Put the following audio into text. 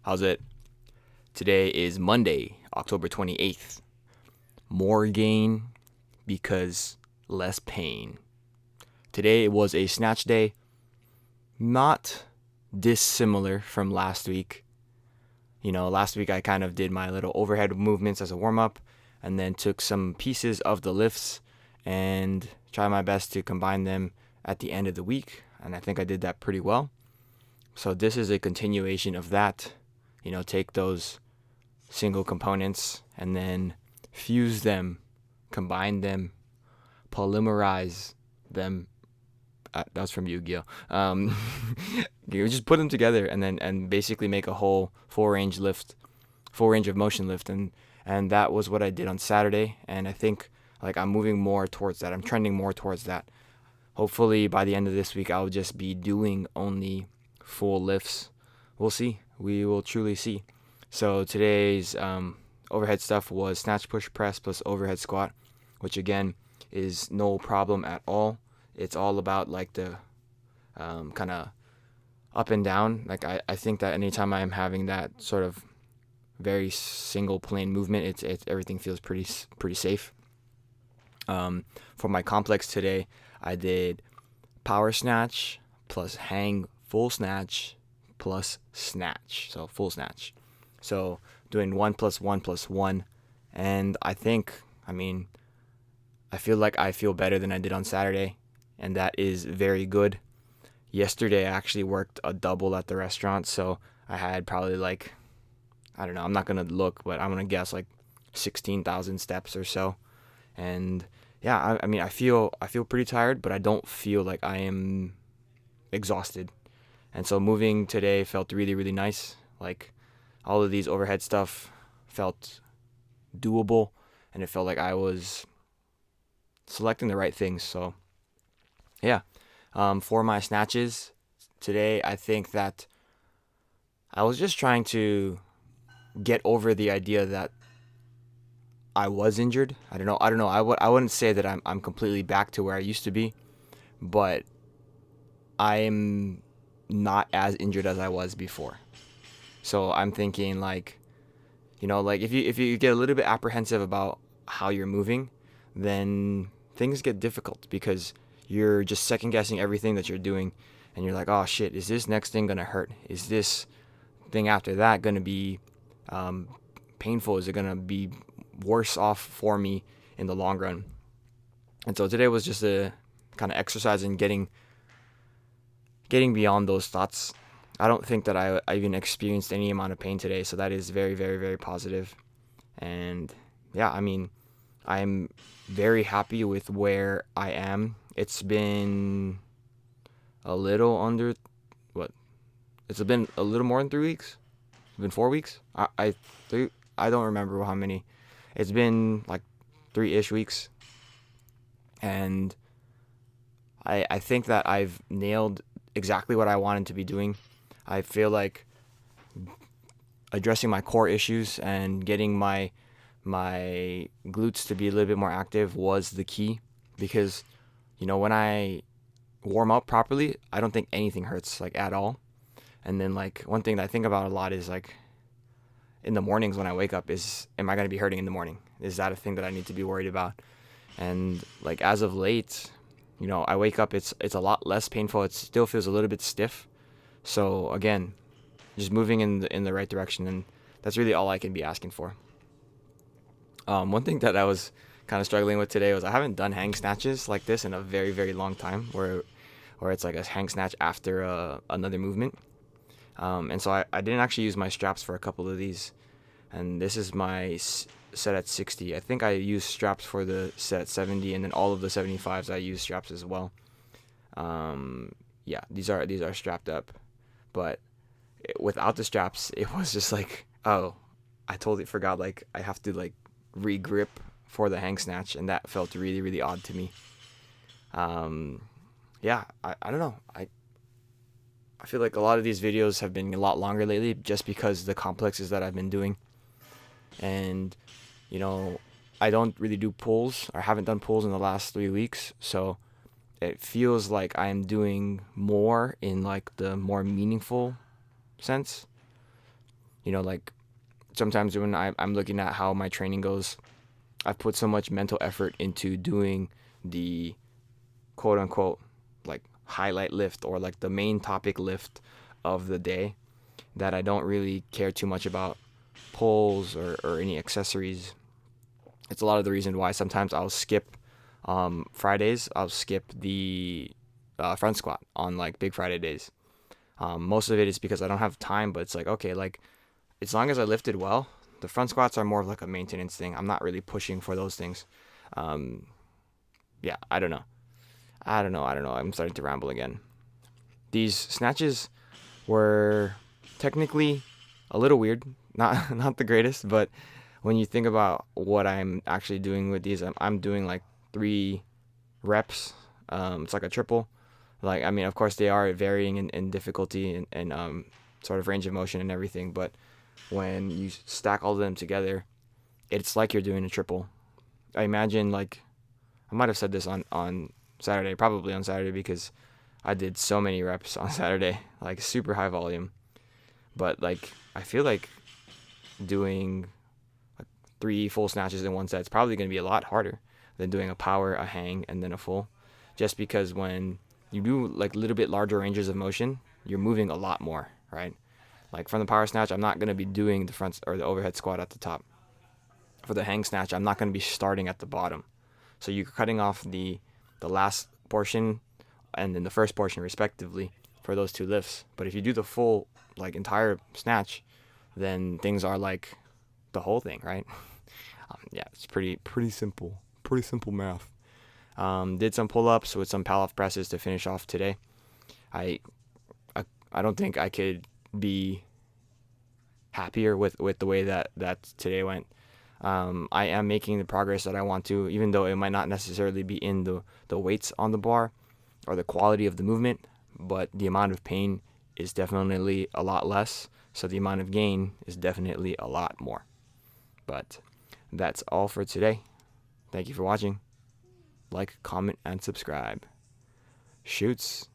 How's it? Today is Monday, October 28th. More gain because less pain. Today was a snatch day, not dissimilar from last week. Last week I kind of did my little overhead movements as a warm up and then took some pieces of the lifts and tried my best to combine them at the end of the week. And I think I did that pretty well. So this is a continuation of that. Take those single components and then fuse them, combine them, polymerize them. That was from Yu-Gi-Oh. You just put them together and basically make a whole full range of motion lift, and that was what I did on Saturday. And I think I'm moving more towards that. I'm trending more towards that. Hopefully by the end of this week I'll just be doing only full lifts. We'll see. We will truly see. So today's overhead stuff was snatch, push, press plus overhead squat, which again is no problem at all. It's all about the kind of up and down. I think that anytime I'm having that sort of very single plane movement, it's everything feels pretty safe. For my complex today, I did power snatch plus hang full snatch plus snatch. So full snatch. So doing 1 plus 1 plus 1. And I feel like I feel better than I did on Saturday. And that is very good. Yesterday I actually worked a double at the restaurant. So I had probably I don't know, I'm not going to look, but I'm going to guess 16,000 steps or so. And yeah, I feel pretty tired, but I don't feel like I am exhausted. And so moving today felt really, really nice. All of these overhead stuff felt doable, and it felt like I was selecting the right things. So yeah, for my snatches today, I think that I was just trying to get over the idea that I was injured. I don't know. I wouldn't say that I'm completely back to where I used to be, but I'm not as injured as I was before. So I'm thinking if you get a little bit apprehensive about how you're moving, then things get difficult because you're just second guessing everything that you're doing, and you're like, oh shit, is this next thing gonna hurt? Is this thing after that gonna be painful? Is it gonna be worse off for me in the long run? And so today was just a kind of exercise in getting beyond those thoughts. I don't think that I even experienced any amount of pain today, so that is very, very, very positive. And yeah, I'm very happy with where I am. It's been a little under it's been a little more than 3 weeks. It's been 4 weeks. I don't remember how many. It's been 3-ish weeks. And I think that I've nailed exactly what I wanted to be doing. I feel like addressing my core issues and getting my glutes to be a little bit more active was the key, because when I warm up properly, I don't think anything hurts at all. And then one thing that I think about a lot is in the mornings when I wake up, am I going to be hurting in the morning? Is that a thing that I need to be worried about? And as of late, I wake up, it's a lot less painful. It still feels a little bit stiff. So again, just moving in the right direction, and that's really all I can be asking for. One thing that I was kind of struggling with today was I haven't done hang snatches like this in a very, very long time, where it's a hang snatch after another movement. And so I didn't actually use my straps for a couple of these, and this is my set at 60. I think I used straps for the set at 70, and then all of the 75s I used straps as well. Yeah, these are strapped up, but without the straps, it was just oh, I totally forgot I have to re-grip for the hang snatch, and that felt really, really odd to me. Yeah, I don't know. I feel like a lot of these videos have been a lot longer lately just because the complexes that I've been doing. And, I don't really do pulls, or haven't done pulls in the last 3 weeks. So it feels like I am doing more in the more meaningful sense. Like sometimes when I'm looking at how my training goes, I've put so much mental effort into doing the quote unquote like highlight lift or like the main topic lift of the day that I don't really care too much about pulls or any accessories. It's a lot of the reason why sometimes I'll skip Fridays. I'll skip the front squat on like Big Friday days. Most of it is because I don't have time, but it's like, okay, like as long as I lifted well, the front squats are more of like a maintenance thing. I'm not really pushing for those things. Yeah, I don't know. I'm starting to ramble again. These snatches were technically a little weird. Not the greatest, but when you think about what I'm actually doing with these, I'm doing like 3 reps. It's like a triple. Like, I mean, of course, they are varying in difficulty and sort of range of motion and everything, but when you stack all of them together, it's like you're doing a triple. I imagine, like, I might have said this on Saturday, probably on Saturday, because I did so many reps on Saturday, like super high volume. But like, I feel like doing like 3 full snatches in one set is probably going to be a lot harder than doing a power, a hang, and then a full. Just because when you do like a little bit larger ranges of motion, you're moving a lot more, right? Like from the power snatch, I'm not going to be doing the front or the overhead squat at the top. For the hang snatch, I'm not going to be starting at the bottom. So you're cutting off the last portion and then the first portion respectively for those 2 lifts. But if you do the full like entire snatch, then things are like the whole thing, right? Yeah, it's pretty simple. Pretty simple math. Did some pull-ups with some pal-off presses to finish off today. I don't think I could be happier with the way that today went. I am making the progress that I want to, even though it might not necessarily be in the weights on the bar or the quality of the movement, but the amount of pain is definitely a lot less, so the amount of gain is definitely a lot more. But that's all for today. Thank you for watching. Like, comment, and subscribe. Shoots.